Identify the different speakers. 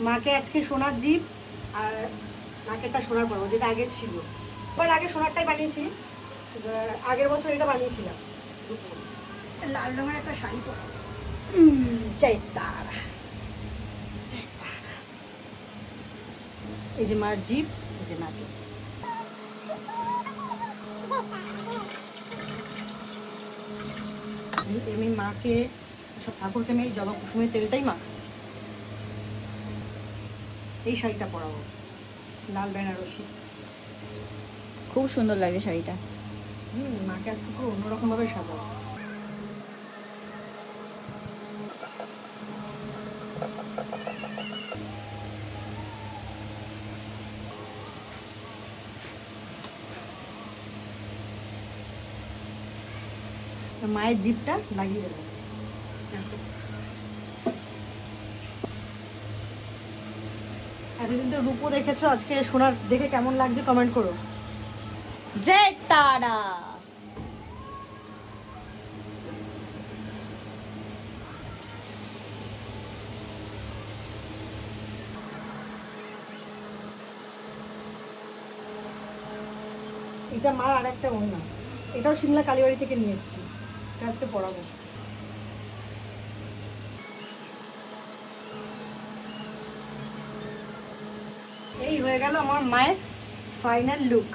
Speaker 1: মাকে আজকে সোনার জিপ আর নাকেরটা সোনার পরব, যেটা আগে ছিল। এবার আগে সোনারটাই বানিয়েছি, আগের বছর এটা বানিয়েছিলাম। লাল রঙের একটা শাড়ি পরাবো। চাই তারা, এই যে মার জিপ, এই যে নাকে। আমি মাকে সব ঠাকুরকে আমি জবা কুসুমের তেলটাই মাখা। এই শাড়িটা পরাবো, লাল বেনারসি।
Speaker 2: খুব সুন্দর লাগছে শাড়িটা।
Speaker 1: মাকে আজকে পুরো অন্যরকম ভাবে সাজাবো। মায়ের জিপটা লাগিয়ে দেবো। এতদিন তো রূপো দেখেছো, আজকে সোনার দেখে কেমন লাগছে কমেন্ট করো।
Speaker 2: জয় তারা।
Speaker 1: এটা মার আর একটা ওড়না, এটাও সিমলা কালীবাড়ি থেকে নিয়ে এসেছি, এটা আজকে পরাবো। এই হয়ে গেল আমার মায়ের ফাইনাল লুক।